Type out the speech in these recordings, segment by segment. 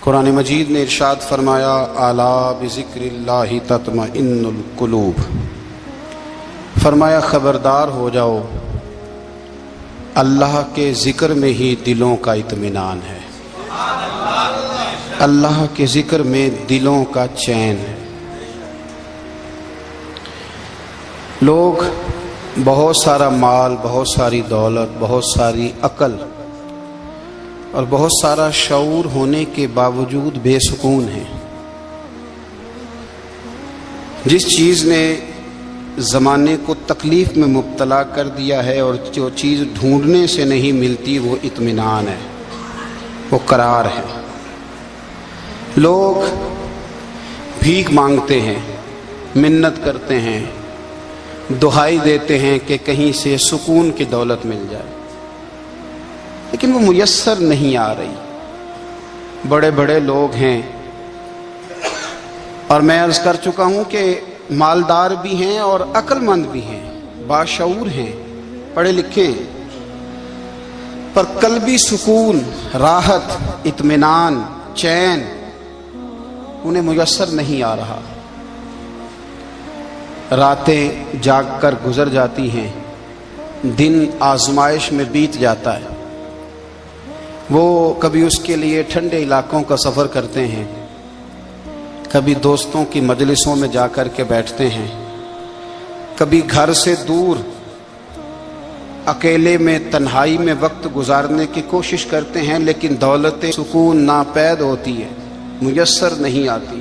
قرآن مجید نے ارشاد فرمایا الا بذکراللہ تطمئن القلوب، فرمایا خبردار ہو جاؤ، اللہ کے ذکر میں ہی دلوں کا اطمینان ہے، اللہ کے ذکر میں دلوں کا چین ہے۔ لوگ بہت سارا مال، بہت ساری دولت، بہت ساری عقل اور بہت سارا شعور ہونے کے باوجود بے سکون ہیں۔ جس چیز نے زمانے کو تکلیف میں مبتلا کر دیا ہے اور جو چیز ڈھونڈنے سے نہیں ملتی وہ اطمینان ہے، وہ قرار ہے۔ لوگ بھیک مانگتے ہیں، منت کرتے ہیں، دہائی دیتے ہیں کہ کہیں سے سکون کی دولت مل جائے، لیکن وہ میسر نہیں آ رہی۔ بڑے بڑے لوگ ہیں، اور میں عرض کر چکا ہوں کہ مالدار بھی ہیں اور عقل مند بھی ہیں، باشعور ہیں، پڑھے لکھے ہیں، پر قلبی سکون، راحت، اطمینان، چین انہیں میسر نہیں آ رہا۔ راتیں جاگ کر گزر جاتی ہیں، دن آزمائش میں بیت جاتا ہے۔ وہ کبھی اس کے لیے ٹھنڈے علاقوں کا سفر کرتے ہیں، کبھی دوستوں کی مجلسوں میں جا کر کے بیٹھتے ہیں، کبھی گھر سے دور اکیلے میں تنہائی میں وقت گزارنے کی کوشش کرتے ہیں، لیکن دولت سکون ناپید ہوتی ہے، میسر نہیں آتی۔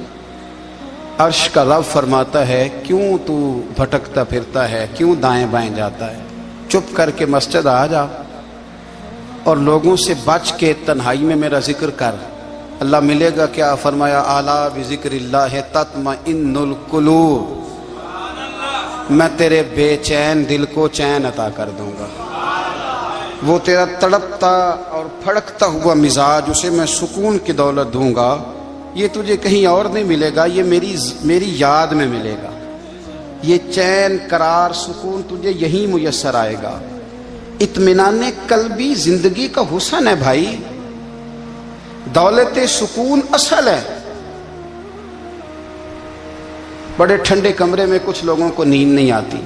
عرش کا رب فرماتا ہے کیوں تو بھٹکتا پھرتا ہے، کیوں دائیں بائیں جاتا ہے، چپ کر کے مسجد آ جا اور لوگوں سے بچ کے تنہائی میں میرا ذکر کر۔ اللہ ملے گا کیا؟ فرمایا اعلیٰ بذکر اللہ تطمئن القلوب، میں تیرے بے چین دل کو چین عطا کر دوں گا۔ وہ تیرا تڑپتا اور پھڑکتا ہوا مزاج، اسے میں سکون کی دولت دوں گا۔ یہ تجھے کہیں اور نہیں ملے گا، یہ میری یاد میں ملے گا۔ یہ چین، قرار، سکون تجھے یہیں میسر آئے گا۔ اطمینان قلبی زندگی کا حسن ہے بھائی، دولت سکون اصل ہے۔ بڑے ٹھنڈے کمرے میں کچھ لوگوں کو نیند نہیں آتی،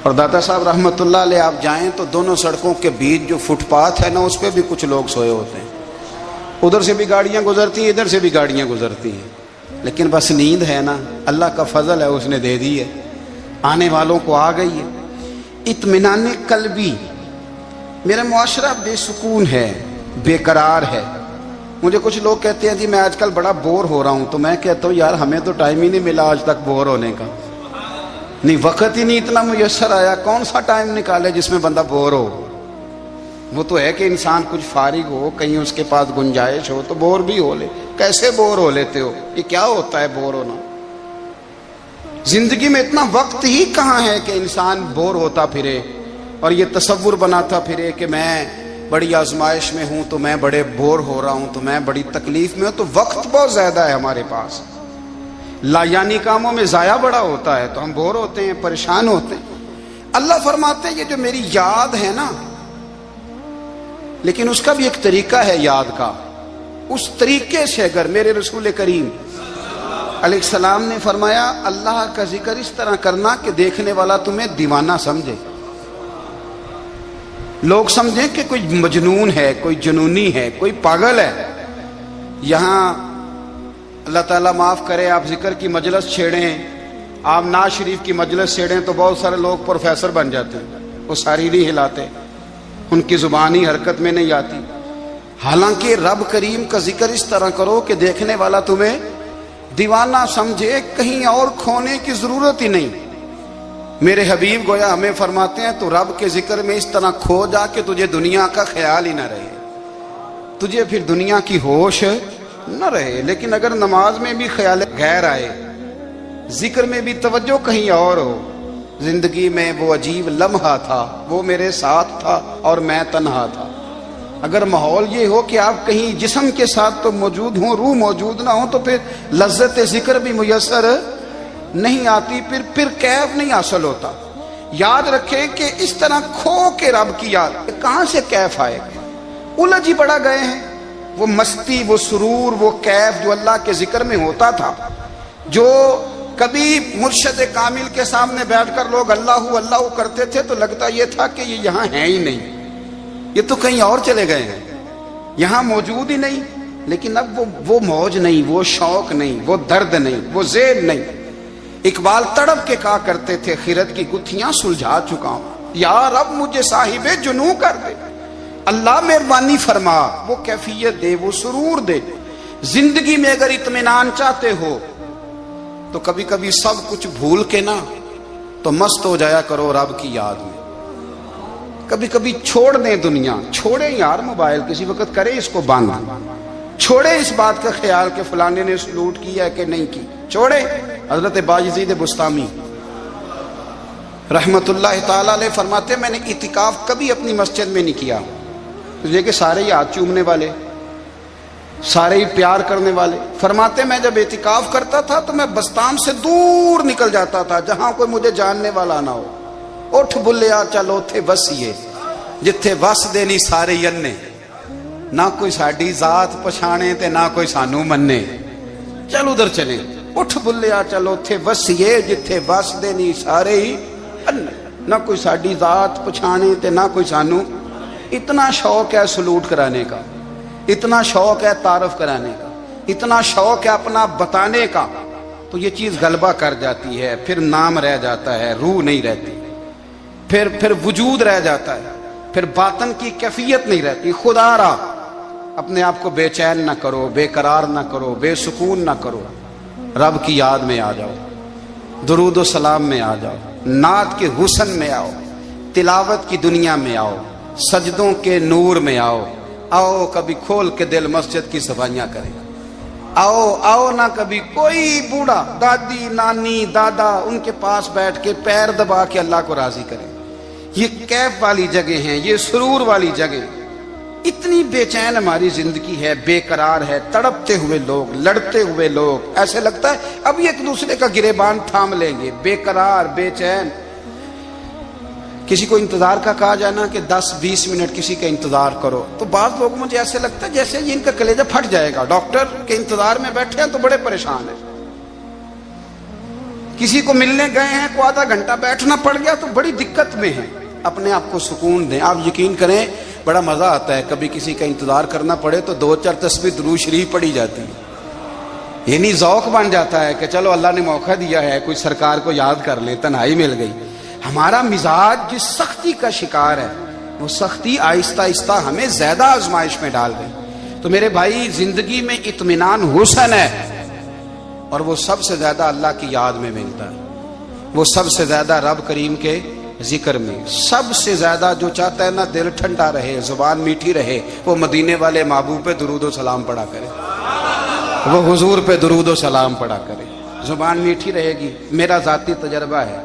اور داتا صاحب رحمت اللہ علیہ آپ جائیں تو دونوں سڑکوں کے بیچ جو فٹ پاتھ ہے نا، اس پہ بھی کچھ لوگ سوئے ہوتے ہیں۔ ادھر سے بھی گاڑیاں گزرتی ہیں، ادھر سے بھی گاڑیاں گزرتی ہیں، لیکن بس نیند ہے نا، اللہ کا فضل ہے، اس نے دے دی ہے، آنے والوں کو آ گئی ہے۔ اطمینان قلبی، میرا معاشرہ بے سکون ہے، بے قرار ہے۔ مجھے کچھ لوگ کہتے ہیں جی میں آج کل بڑا بور ہو رہا ہوں، تو میں کہتا ہوں یار ہمیں تو ٹائم ہی نہیں ملا آج تک بور ہونے کا، نہیں وقت ہی نہیں اتنا میسر آیا، کون سا ٹائم نکالے جس میں بندہ بور ہو؟ وہ تو ہے کہ انسان کچھ فارغ ہو، کہیں اس کے پاس گنجائش ہو تو بور بھی ہو لے۔ کیسے بور ہو لیتے ہو؟ یہ کیا ہوتا ہے بور ہونا؟ زندگی میں اتنا وقت ہی کہاں ہے کہ انسان بور ہوتا پھرے اور یہ تصور بناتا پھرے کہ میں بڑی آزمائش میں ہوں، تو میں بڑے بور ہو رہا ہوں، تو میں بڑی تکلیف میں ہوں۔ تو وقت بہت زیادہ ہے ہمارے پاس، لا یعنی کاموں میں ضائع بڑا ہوتا ہے، تو ہم بور ہوتے ہیں، پریشان ہوتے ہیں۔ اللہ فرماتے ہیں یہ جو میری یاد ہے نا، لیکن اس کا بھی ایک طریقہ ہے یاد کا، اس طریقے سے اگر میرے رسول کریم علیہ السلام نے فرمایا اللہ کا ذکر اس طرح کرنا کہ دیکھنے والا تمہیں دیوانہ سمجھے، لوگ سمجھیں کہ کوئی مجنون ہے، کوئی جنونی ہے، کوئی پاگل ہے۔ یہاں اللہ تعالیٰ معاف کرے، آپ ذکر کی مجلس چھیڑیں، آپ نعت شریف کی مجلس چھیڑیں تو بہت سارے لوگ پروفیسر بن جاتے ہیں، وہ ساری نہیں ہلاتے، ان کی زبان ہی حرکت میں نہیں آتی۔ حالانکہ رب کریم کا ذکر اس طرح کرو کہ دیکھنے والا تمہیں دیوانہ سمجھے، کہیں اور کھونے کی ضرورت ہی نہیں۔ میرے حبیب گویا ہمیں فرماتے ہیں تو رب کے ذکر میں اس طرح کھو جا کہ تجھے دنیا کا خیال ہی نہ رہے، تجھے پھر دنیا کی ہوش نہ رہے۔ لیکن اگر نماز میں بھی خیال غیر آئے، ذکر میں بھی توجہ کہیں اور ہو، زندگی میں وہ عجیب لمحہ تھا، وہ میرے ساتھ تھا اور میں تنہا تھا۔ اگر ماحول یہ ہو کہ آپ کہیں جسم کے ساتھ تو موجود ہوں، روح موجود نہ ہو، تو پھر لذت ذکر بھی میسر نہیں آتی، پھر کیف نہیں حاصل ہوتا۔ یاد رکھیں کہ اس طرح کھو کے رب کی یاد کہاں سے کیف آئے گا؟ الجھ ہی پڑا گئے ہیں، وہ مستی، وہ سرور، وہ کیف جو اللہ کے ذکر میں ہوتا تھا، جو کبھی مرشد کامل کے سامنے بیٹھ کر لوگ اللہ اللہ کرتے تھے تو لگتا یہ تھا کہ یہ یہاں ہیں ہی نہیں، یہ تو کہیں اور چلے گئے ہیں، یہاں موجود ہی نہیں۔ لیکن اب وہ موج نہیں، وہ شوق نہیں، وہ درد نہیں، وہ ذیل نہیں۔ اقبال تڑپ کے کہا کرتے تھے خرد کی گتھیاں سلجھا چکا ہوں، یا رب مجھے صاحب جنوں کر دے، اللہ مہربانی فرما، وہ کیفیت دے، وہ سرور دے۔ زندگی میں اگر اطمینان چاہتے ہو تو کبھی کبھی سب کچھ بھول کے نا تو مست ہو جایا کرو رب کی یاد میں۔ کبھی کبھی چھوڑ دیں دنیا، چھوڑیں یار موبائل، کسی وقت کرے اس کو بند، چھوڑے اس بات کا خیال کہ فلانے نے سلوٹ کیا ہے کہ نہیں کی، چھوڑے۔ حضرت باجزید بستامی رحمت اللہ تعالی علیہ فرماتے میں نے اعتکاف کبھی اپنی مسجد میں نہیں کیا، یہ کہ سارے ہی ہاتھ چومنے والے، سارے ہی پیار کرنے والے۔ فرماتے میں جب اعتکاف کرتا تھا تو میں بستام سے دور نکل جاتا تھا جہاں کوئی مجھے جاننے والا نہ ہو۔ اٹھ بلیا چلو تھے وسیے جتھے وس دے نہیں سارے ینے، نہ کوئی ساڈی ذات پچھانے تے نہ کوئی سانو مننے، چل ادھر چلیں۔ اٹھ بلیا چلو تھے وسیے جتھے وس دے نہیں سارے ہی انے، نہ کوئی ساڈی ذات پچھانے تے نہ کوئی سانو۔ اتنا شوق ہے سلوٹ کرانے کا، اتنا شوق ہے تعارف کرانے کا، اتنا شوق ہے اپنا بتانے کا، تو یہ چیز غلبہ کر جاتی ہے، پھر نام رہ جاتا ہے، روح نہیں رہتی، پھر وجود رہ جاتا ہے، پھر باطن کی کیفیت نہیں رہتی۔ خدا را اپنے آپ کو بے چین نہ کرو، بے قرار نہ کرو، بے سکون نہ کرو، رب کی یاد میں آ جاؤ، درود و سلام میں آ جاؤ، نعت کے حسن میں آؤ، تلاوت کی دنیا میں آؤ، سجدوں کے نور میں آؤ۔ آؤ کبھی کھول کے دل مسجد کی صفائیاں کریں، آؤ نہ کبھی کوئی بوڑھا، دادی، نانی، دادا، ان کے پاس بیٹھ کے پیر دبا کے اللہ کو راضی کریں۔ یہ کیف والی جگہ ہیں، یہ سرور والی جگہ۔ اتنی بے چین ہماری زندگی ہے، بے قرار ہے، تڑپتے ہوئے لوگ، لڑتے ہوئے لوگ، ایسے لگتا ہے اب یہ ایک دوسرے کا گریبان تھام لیں گے، بے قرار، بے چین۔ کسی کو انتظار کا کہا جائے نا کہ 10-20 منٹ کسی کا انتظار کرو، تو بعض لوگ مجھے ایسے لگتا ہے جیسے ان کا کلیجہ پھٹ جائے گا، ڈاکٹر کے انتظار میں بیٹھے ہیں تو بڑے پریشان ہیں۔ کسی کو ملنے گئے ہیں کو آدھا گھنٹہ بیٹھنا پڑ گیا تو بڑی دقت میں ہیں۔ اپنے آپ کو سکون دیں۔ آپ یقین کریں بڑا مزہ آتا ہے، کبھی کسی کا انتظار کرنا پڑے تو 2-4 تسبیح درود شریف پڑھی جاتی ہے، یعنی ذوق بن جاتا ہے کہ چلو اللہ نے موقع دیا ہے، کوئی سرکار کو یاد کر لے، تنہائی مل گئی۔ ہمارا مزاج جس سختی کا شکار ہے، وہ سختی آہستہ آہستہ ہمیں زیادہ آزمائش میں ڈال گئی۔ تو میرے بھائی زندگی میں اطمینان حسن ہے، اور وہ سب سے زیادہ اللہ کی یاد میں ملتا ہے، وہ سب سے زیادہ رب کریم کے ذکر میں، سب سے زیادہ جو چاہتا ہے نا دل ٹھنڈا رہے، زبان میٹھی رہے، وہ مدینے والے محبوب پہ درود و سلام پڑھا کرے، وہ حضور پہ درود و سلام پڑھا کرے، زبان میٹھی رہے گی۔ میرا ذاتی تجربہ ہے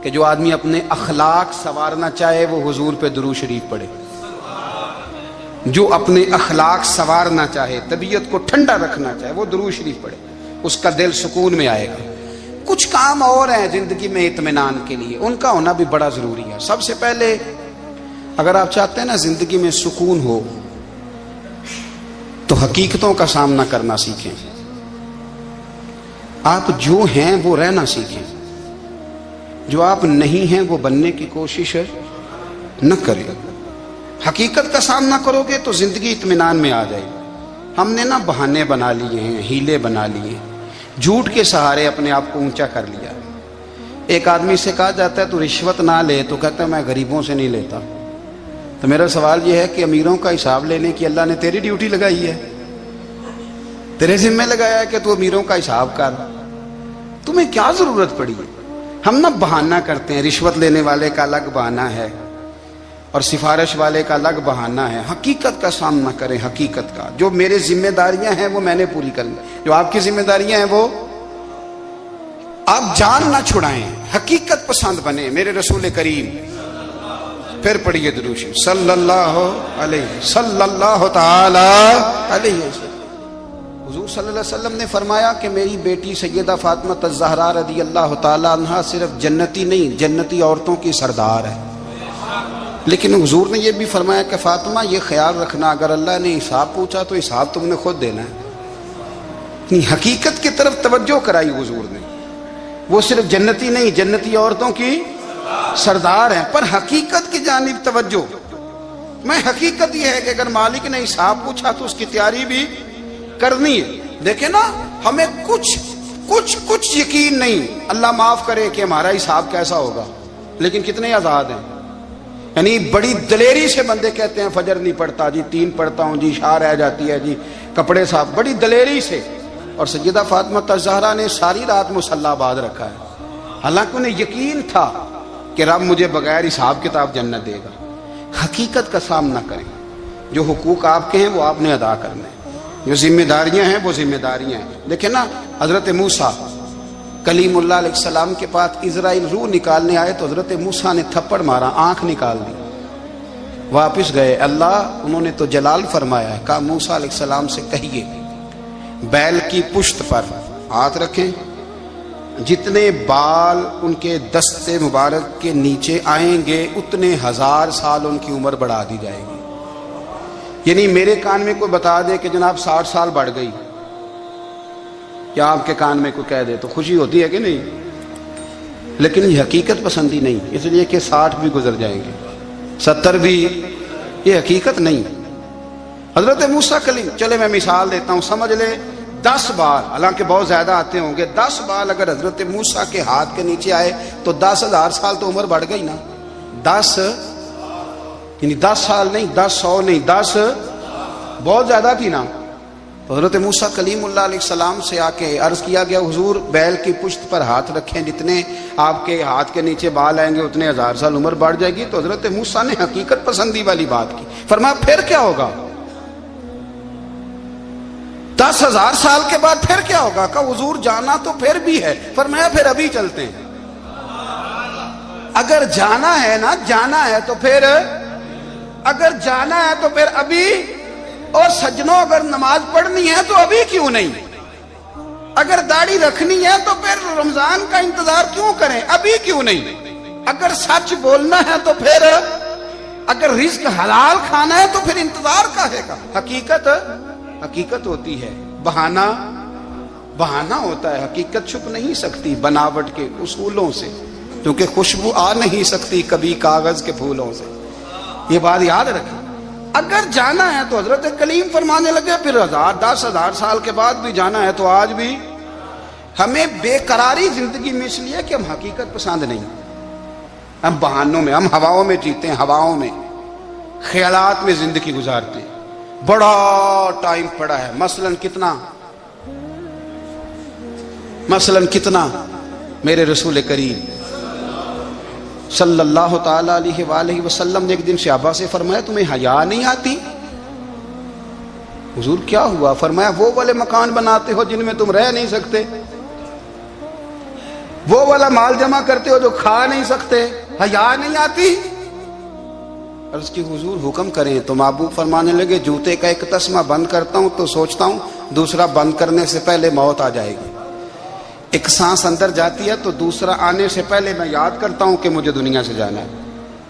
کہ جو آدمی اپنے اخلاق سنوارنا چاہے وہ حضور پہ درود شریف پڑھے، جو اپنے اخلاق سنوارنا چاہے، طبیعت کو ٹھنڈا رکھنا چاہے، وہ درود شریف پڑھے، اس کا دل سکون میں آئے گا۔ کچھ کام اور ہیں زندگی میں اطمینان کے لیے، ان کا ہونا بھی بڑا ضروری ہے۔ سب سے پہلے اگر آپ چاہتے ہیں نا زندگی میں سکون ہو تو حقیقتوں کا سامنا کرنا سیکھیں، آپ جو ہیں وہ رہنا سیکھیں، جو آپ نہیں ہیں وہ بننے کی کوشش نہ کریں۔ حقیقت کا سامنا کرو گے تو زندگی اطمینان میں آ جائے گی۔ ہم نے نا بہانے بنا لیے ہیں، ہیلے بنا لیے ہیں، جھوٹ کے سہارے اپنے آپ کو اونچا کر لیا۔ ایک آدمی سے کہا جاتا ہے تو رشوت نہ لے، تو کہتا ہے میں غریبوں سے نہیں لیتا۔ تو میرا سوال یہ ہے کہ امیروں کا حساب لینے کی اللہ نے تیری ڈیوٹی لگائی ہے، تیرے ذمہ لگایا ہے کہ تو امیروں کا حساب کر، تمہیں کیا ضرورت پڑی ہے؟ ہم نا بہانہ کرتے ہیں، رشوت لینے والے کا الگ بہانہ ہے اور سفارش والے کا الگ بہانہ ہے۔ حقیقت کا سامنا کریں، حقیقت کا۔ جو میرے ذمہ داریاں ہیں وہ میں نے پوری کرنی، جو آپ کی ذمہ داریاں ہیں وہ آپ جان نہ چھڑائیں، حقیقت پسند بنے۔ میرے رسول کریم، پھر پڑھیے درود شریف صلی اللہ تعالی علیہ وسلم۔ حضور صلی اللہ علیہ وسلم نے فرمایا کہ میری بیٹی سیدہ فاطمہ الزہرا رضی اللہ تعالی عنہا صرف جنتی نہیں، جنتی عورتوں کی سردار ہے۔ لیکن حضور نے یہ بھی فرمایا کہ فاطمہ یہ خیال رکھنا اگر اللہ نے حساب پوچھا تو حساب تم نے خود دینا ہے۔ حقیقت کی طرف توجہ کرائی حضور نے، وہ صرف جنتی نہیں، جنتی عورتوں کی سردار ہیں، پر حقیقت کی جانب توجہ۔ میں حقیقت یہ ہے کہ اگر مالک نے حساب پوچھا تو اس کی تیاری بھی کرنی ہے۔ دیکھیں نا، ہمیں کچھ یقین نہیں، اللہ معاف کرے کہ ہمارا حساب کیسا ہوگا، لیکن کتنے آزاد ہیں۔ یعنی بڑی دلیری سے بندے کہتے ہیں فجر نہیں پڑھتا جی، 3 پڑھتا ہوں جی، شاہ رہ جاتی ہے جی، کپڑے صاف، بڑی دلیری سے۔ اور سیدہ فاطمہ الزہرا نے ساری رات مصلی باندھ رکھا ہے، حالانکہ انہیں یقین تھا کہ رب مجھے بغیر حساب کتاب جنت دے گا۔ حقیقت کا سامنا کریں، جو حقوق آپ کے ہیں وہ آپ نے ادا کرنے ہیں، جو ذمہ داریاں ہیں وہ ذمہ داریاں ہیں۔ دیکھیں نا، حضرت موسیٰ کلیم اللہ علیہ السلام کے پاس اسرائیل روح نکالنے آئے تو حضرت موسیٰ نے تھپڑ مارا، آنکھ نکال دی، واپس گئے۔ اللہ انہوں نے تو جلال فرمایا ہے، کہا موسیٰ علیہ السلام سے کہیے بیل کی پشت پر ہاتھ رکھیں، جتنے بال ان کے دستے مبارک کے نیچے آئیں گے اتنے 1000 سال ان کی عمر بڑھا دی جائے گی۔ یعنی میرے کان میں کوئی بتا دے کہ جناب 60 سال بڑھ گئی، یا آپ کے کان میں کوئی کہہ دے تو خوشی ہوتی ہے کہ نہیں؟ لیکن یہ حقیقت پسندی نہیں، اس لیے کہ 60 بھی گزر جائیں گے، 70 بھی، یہ حقیقت نہیں۔ حضرت موسیٰ کلیم، چلے میں مثال دیتا ہوں، سمجھ لے 10 بال، حالانکہ بہت زیادہ آتے ہوں گے، 10 بال اگر حضرت موسیٰ کے ہاتھ کے نیچے آئے تو 10,000 سال تو عمر بڑھ گئی نا۔ 10 یعنی 10 سال نہیں، 10 100 نہیں، 10 بہت زیادہ تھی نا۔ حضرت موسیٰ کلیم اللہ علیہ السلام سے آ کے عرض کیا گیا، حضور بیل کی پشت پر ہاتھ رکھیں، جتنے آپ کے ہاتھ کے نیچے بال آئیں گے اتنے 1000 سال عمر بڑھ جائے گی۔ تو حضرت موسیٰ نے حقیقت پسندی والی بات کی، فرمایا پھر کیا ہوگا؟ 10,000 سال کے بعد پھر کیا ہوگا؟ کہ حضور جانا تو پھر بھی ہے، فرمایا پھر ابھی چلتے ہیں۔ اگر جانا ہے نا، جانا ہے تو پھر، اگر جانا ہے تو پھر ابھی۔ اور سجنوں، اگر نماز پڑھنی ہے تو ابھی کیوں نہیں؟ اگر داڑھی رکھنی ہے تو پھر رمضان کا انتظار کیوں کریں، ابھی کیوں نہیں؟ اگر سچ بولنا ہے تو پھر، اگر رزق حلال کھانا ہے تو پھر انتظار کاہے کا؟ حقیقت ہوتی ہے، بہانہ ہوتا ہے، حقیقت چھپ نہیں سکتی بناوٹ کے اصولوں سے، کیونکہ خوشبو آ نہیں سکتی کبھی کاغذ کے پھولوں سے۔ یہ بات یاد رکھیں۔ اگر جانا ہے تو حضرت کلیم فرمانے لگے پھر 10,000 سال کے بعد بھی جانا ہے تو آج بھی۔ ہمیں بے قراری زندگی میں اس لیے کہ ہم حقیقت پسند نہیں، ہم بہانوں میں، ہم ہواؤں میں جیتے ہیں، ہواؤں میں، خیالات میں زندگی گزارتے ہیں۔ بڑا ٹائم پڑا ہے، مثلاً کتنا میرے رسول کریم صلی اللہ تعالی علیہ وآلہ وسلم نے ایک دن صحابہ سے فرمایا تمہیں حیا نہیں آتی؟ حضور کیا ہوا؟ فرمایا وہ والے مکان بناتے ہو جن میں تم رہ نہیں سکتے، وہ والا مال جمع کرتے ہو جو کھا نہیں سکتے، حیا نہیں آتی؟ عرض کی حضور حکم کریں تو محبوب فرمانے لگے جوتے کا ایک تسمہ بند کرتا ہوں تو سوچتا ہوں دوسرا بند کرنے سے پہلے موت آ جائے گی، ایک سانس اندر جاتی ہے تو دوسرا آنے سے پہلے میں یاد کرتا ہوں کہ مجھے دنیا سے جانا ہے۔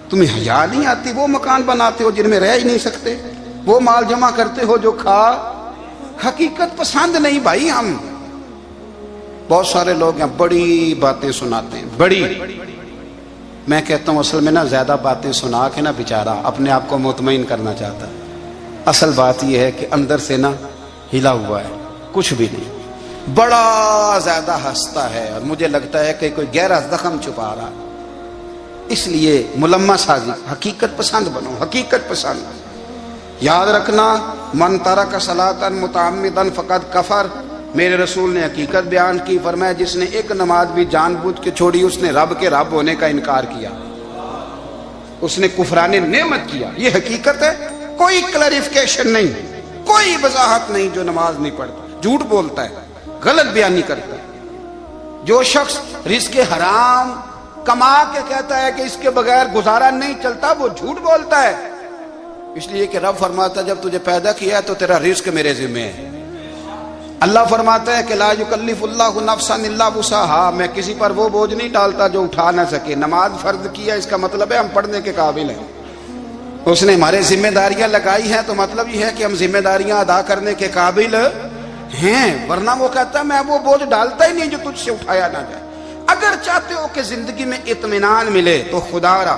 تمہیں حیا نہیں آتی؟ وہ مکان بناتے ہو جن میں رہ ہی نہیں سکتے، وہ مال جمع کرتے ہو جو کھا۔ حقیقت پسند نہیں بھائی ہم۔ بہت سارے لوگ ہیں بڑی باتیں سناتے ہیں، بڑی، میں کہتا ہوں اصل میں نا زیادہ باتیں سنا کے نا بیچارہ اپنے آپ کو مطمئن کرنا چاہتا ہے، اصل بات یہ ہے کہ اندر سے نا ہلا ہوا ہے، کچھ بھی نہیں، بڑا زیادہ ہنستا ہے اور مجھے لگتا ہے کہ کوئی گہرا زخم چھپا رہا ہے۔ اس لیے ملمہ سازی، حقیقت پسند بنو، حقیقت پسند۔ یاد رکھنا من ترک صلاۃ متعمدا فقد کفر، میرے رسول نے حقیقت بیان کی، فرمایا جس نے ایک نماز بھی جان بوجھ کے چھوڑی اس نے رب کے رب ہونے کا انکار کیا، اس نے کفران نعمت کیا۔ یہ حقیقت ہے، کوئی کلیریفیکیشن نہیں، کوئی وضاحت نہیں۔ جو نماز نہیں پڑھتا، جھوٹ بولتا ہے، غلط بیانی کرتا ہے، جو شخص رزق حرام کما کے کہتا ہے کہ اس کے بغیر گزارا نہیں چلتا، وہ جھوٹ بولتا ہے۔ اس لیے کہ رب فرماتا ہے جب تجھے پیدا کیا ہے تو تیرا رزق میرے ذمہ ہے۔ اللہ فرماتا ہے کہ لا یکلف اللہ نفسا الا وسعہا، میں کسی پر وہ بوجھ نہیں ڈالتا جو اٹھا نہ سکے۔ نماز فرض کیا، اس کا مطلب ہے ہم پڑھنے کے قابل ہیں، اس نے ہمارے ذمہ داریاں لگائی ہیں تو مطلب یہ ہے کہ ہم ذمہ داریاں ادا کرنے کے قابل ہیں، ورنہ وہ کہتا ہے میں وہ بوجھ ڈالتا ہی نہیں جو تجھ سے اٹھایا نہ جائے۔ اگر چاہتے ہو کہ زندگی میں اطمینان ملے تو خدا را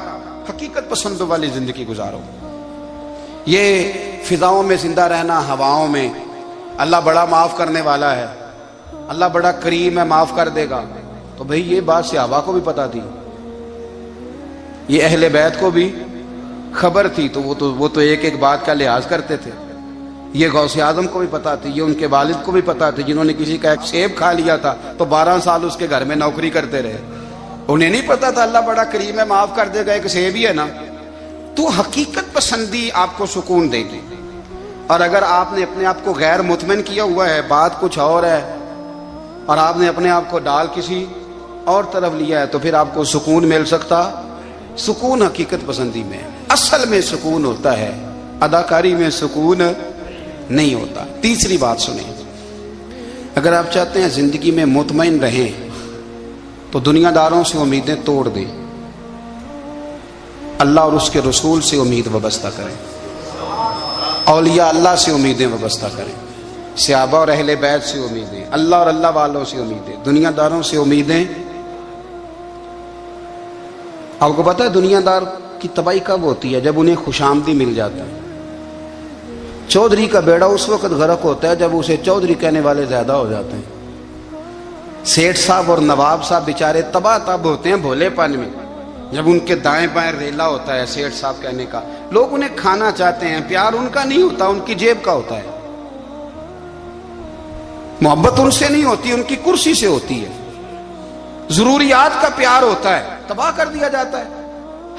حقیقت پسند والی زندگی گزارو۔ یہ فضاؤں میں زندہ رہنا، ہواؤں میں، اللہ بڑا معاف کرنے والا ہے، اللہ بڑا کریم ہے، معاف کر دے گا، تو بھئی یہ بات صحابہ کو بھی پتا تھی، یہ اہل بیت کو بھی خبر تھی، تو وہ تو ایک ایک بات کا لحاظ کرتے تھے۔ یہ غوث اعظم کو بھی پتا تھی، یہ ان کے والد کو بھی پتا تھی، جنہوں نے کسی کا ایک سیب کھا لیا تھا تو 12 سال اس کے گھر میں نوکری کرتے رہے، انہیں نہیں پتا تھا اللہ بڑا کریم ہے، معاف کر دے گا، ایک سیب ہی ہے نا۔ تو حقیقت پسندی آپ کو سکون دے گی، اور اگر آپ نے اپنے آپ کو غیر مطمئن کیا ہوا ہے، بات کچھ اور ہے، اور آپ نے اپنے آپ کو ڈال کسی اور طرف لیا ہے، تو پھر آپ کو سکون مل سکتا؟ سکون حقیقت پسندی میں، اصل میں سکون ہوتا ہے، اداکاری میں سکون نہیں ہوتا۔ تیسری بات سنیں، اگر آپ چاہتے ہیں زندگی میں مطمئن رہیں تو دنیا داروں سے امیدیں توڑ دیں، اللہ اور اس کے رسول سے امید وابستہ کریں، اولیاء اللہ سے امیدیں وابستہ کریں، صحابہ اور اہل بیت سے امیدیں، اللہ اور اللہ والوں سے امیدیں، دنیا داروں سے امیدیں۔ آپ کو پتہ ہے دنیا دار کی تباہی کب ہوتی ہے؟ جب انہیں خوش آمدی مل جاتا ہے۔ چودھری کا بیڑا اس وقت غرق ہوتا ہے جب اسے چودھری کہنے والے زیادہ ہو جاتے ہیں۔ سیٹھ صاحب اور نواب صاحب بیچارے تباہ تب ہوتے ہیں بھولے پن میں، جب ان کے دائیں بائیں ریلا ہوتا ہے سیٹھ صاحب کہنے کا، لوگ انہیں کھانا چاہتے ہیں، پیار ان کا نہیں ہوتا، ان کی جیب کا ہوتا ہے، محبت ان سے نہیں ہوتی، ان کی کرسی سے ہوتی ہے، ضروریات کا پیار ہوتا ہے، تباہ کر دیا جاتا ہے۔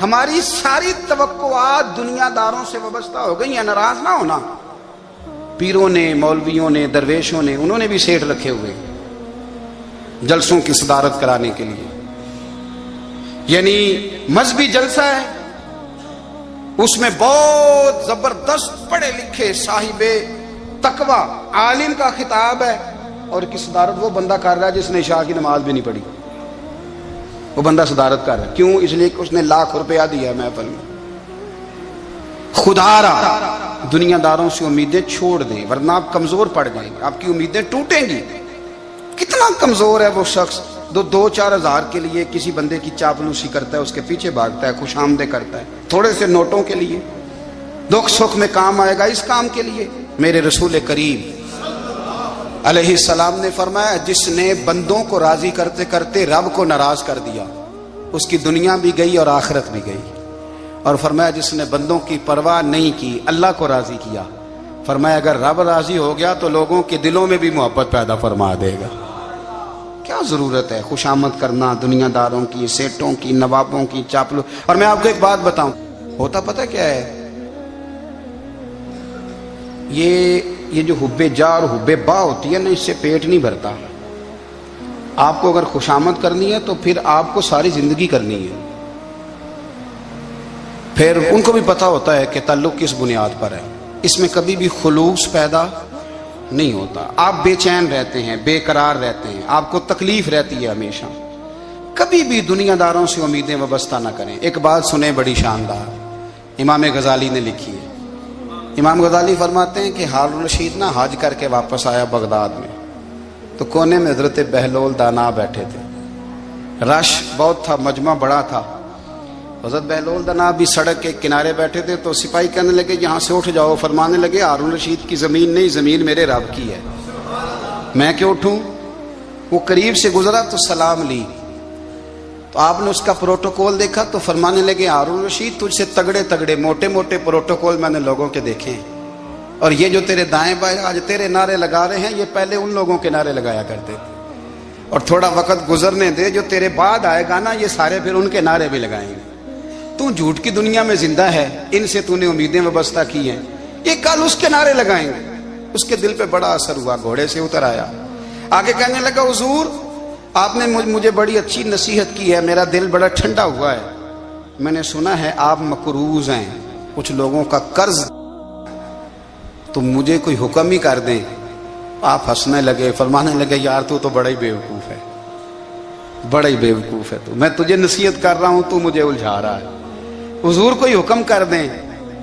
ہماری ساری توقعات دنیا داروں سے وابستہ ہو گئی ہیں، ناراض نہ ہونا، پیروں نے، مولویوں نے، درویشوں نے، انہوں نے بھی سیٹ رکھے ہوئے جلسوں کی صدارت کرانے کے لیے، یعنی مذہبی جلسہ ہے، اس میں بہت زبردست پڑھے لکھے صاحب تقوی عالم کا خطاب ہے، اور کی صدارت وہ بندہ کر رہا ہے جس نے عشاء کی نماز بھی نہیں پڑھی، وہ بندہ صدارت کر رہا ہے، کیوں؟ اس لیے کہ اس نے لاکھ روپیہ دیا محفل میں۔ خدا را دنیا داروں سے امیدیں چھوڑ دیں، ورنہ آپ کمزور پڑ جائیں گے، آپ کی امیدیں ٹوٹیں گی۔ کتنا کمزور ہے وہ شخص جو 2-4 ہزار کے لیے کسی بندے کی چاپلوسی کرتا ہے، اس کے پیچھے بھاگتا ہے، خوش آمدیں کرتا ہے، تھوڑے سے نوٹوں کے لیے، دکھ سکھ میں کام آئے گا اس کام کے لیے۔ میرے رسول کریم علیہ السلام نے فرمایا، جس نے بندوں کو راضی کرتے کرتے رب کو ناراض کر دیا، اس کی دنیا بھی گئی اور آخرت بھی گئی، اور فرمایا جس نے بندوں کی پرواہ نہیں کی، اللہ کو راضی کیا، فرمایا اگر رب راضی ہو گیا تو لوگوں کے دلوں میں بھی محبت پیدا فرما دے گا۔ کیا ضرورت ہے خوش آمد کرنا دنیا داروں کی، سیٹوں کی، نوابوں کی، چاپلو۔ اور میں آپ کو ایک بات بتاؤں، ہوتا پتہ کیا ہے، یہ جو حب جا اور حب با ہوتی ہے نا، اس سے پیٹ نہیں بھرتا۔ آپ کو اگر خوش آمد کرنی ہے تو پھر آپ کو ساری زندگی کرنی ہے۔ پھر ان کو بھی پتہ ہوتا ہے کہ تعلق کس بنیاد پر ہے، اس میں کبھی بھی خلوص پیدا نہیں ہوتا، آپ بے چین رہتے ہیں، بے قرار رہتے ہیں، آپ کو تکلیف رہتی ہے ہمیشہ۔ کبھی بھی دنیا داروں سے امیدیں وابستہ نہ کریں۔ ایک بات سنیں بڑی شاندار، امام غزالی نے لکھی ہے۔ امام غزالی فرماتے ہیں کہ ہارون الرشید نہ حج کر کے واپس آیا بغداد میں، تو کونے میں حضرت بہلول دانا بیٹھے تھے، رش بہت تھا، مجمع بڑا تھا، حضرت بہلول دانا بھی سڑک کے کنارے بیٹھے تھے، تو سپاہی کہنے لگے یہاں سے اٹھ جاؤ، فرمانے لگے ہارون الرشید کی زمین نہیں، زمین میرے رب کی ہے، میں کیوں اٹھوں؟ وہ قریب سے گزرا تو سلام لی، تو آپ نے اس کا پروٹوکول دیکھا تو فرمانے لگے ہارون الرشید تجھ سے تگڑے تگڑے موٹے موٹے پروٹوکول میں نے لوگوں کے دیکھے ہیں، اور یہ جو تیرے دائیں بائیں آج تیرے نعرے لگا رہے ہیں، یہ پہلے ان لوگوں کے نعرے لگایا کرتے تھے، اور تھوڑا وقت گزرنے دے، جو تیرے بعد آئے گا نا، یہ سارے پھر ان کے نعرے بھی لگائیں گے۔ تو جھوٹ کی دنیا میں زندہ ہے، ان سے تو نے امیدیں وابستہ کی ہیں، یہ کل اس کے نعرے لگائیں گے۔ اس کے دل پہ بڑا اثر ہوا، گھوڑے سے اتر آیا، آگے کہنے لگا حضور آپ نے مجھے بڑی اچھی نصیحت کی ہے، میرا دل بڑا ٹھنڈا ہوا ہے، میں نے سنا ہے آپ مقروض ہیں، کچھ لوگوں کا قرض، تو مجھے کوئی حکم ہی کر دیں۔ آپ ہنسنے لگے، فرمانے لگے یار تو بڑا ہی بیوقوف ہے، بڑا ہی بیوقوف ہے تو، میں تجھے نصیحت کر رہا ہوں تو مجھے الجھا رہا ہے، حضور کوئی حکم کر دیں۔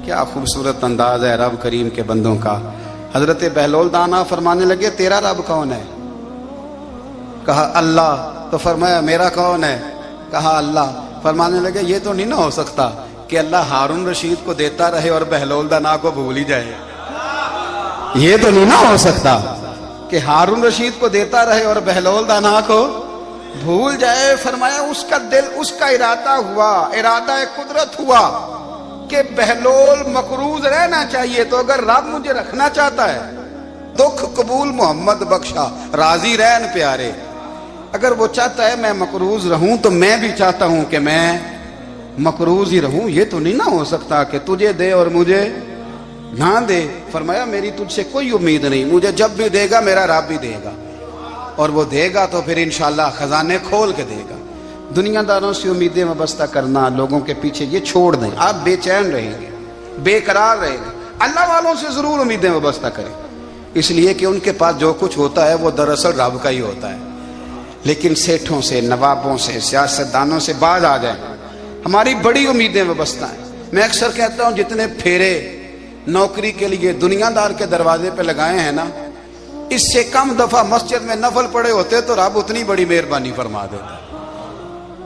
کیا خوبصورت انداز ہے رب کریم کے بندوں کا. حضرت بہلول دانا فرمانے لگے تیرا رب کون ہے؟ کہا اللہ. تو فرمایا میرا کون ہے؟ کہا اللہ. فرمانے لگے یہ تو نہیں نہ ہو سکتا کہ اللہ ہارون رشید کو دیتا رہے اور بہلول دانا کو بھول ہی جائے. یہ تو نہیں نہ ہو سکتا کہ ہارون رشید کو دیتا رہے اور بہلول دانا کو بھول جائے. فرمایا اس کا دل، اس کا ارادہ ہوا، ارادہ قدرت ہوا کہ بہلول مقروض رہنا چاہیے. تو اگر رب مجھے رکھنا چاہتا ہے، دکھ قبول محمد بخشا راضی رہن پیارے، اگر وہ چاہتا ہے میں مقروض رہوں تو میں بھی چاہتا ہوں کہ میں مقروض ہی رہوں. یہ تو نہیں نہ ہو سکتا کہ تجھے دے اور مجھے نہ دے. فرمایا میری تجھ سے کوئی امید نہیں، مجھے جب بھی دے گا میرا رب بھی دے گا، اور وہ دے گا تو پھر انشاءاللہ خزانے کھول کے دے گا. دنیا داروں سے امیدیں وابستہ کرنا، لوگوں کے پیچھے، یہ چھوڑ دیں. آپ بے چین رہیں گے، بے قرار رہیں گے. اللہ والوں سے ضرور امیدیں وابستہ کریں، اس لیے کہ ان کے پاس جو کچھ ہوتا ہے وہ دراصل رب کا ہی ہوتا ہے. لیکن سیٹھوں سے، نوابوں سے، سیاستدانوں سے باز آ جائیں. ہماری بڑی امیدیں وابستہ ہیں. میں اکثر کہتا ہوں جتنے پھیرے نوکری کے لیے دنیا دار کے دروازے پہ لگائے ہیں نا، اس سے کم دفعہ مسجد میں نفل پڑے ہوتے تو رب اتنی بڑی مہربانی فرما دیتا.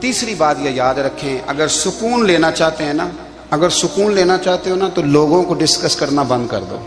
تیسری بات یہ یاد رکھیں، اگر سکون لینا چاہتے ہیں نا، اگر سکون لینا چاہتے ہو نا تو لوگوں کو ڈسکس کرنا بند کر دو.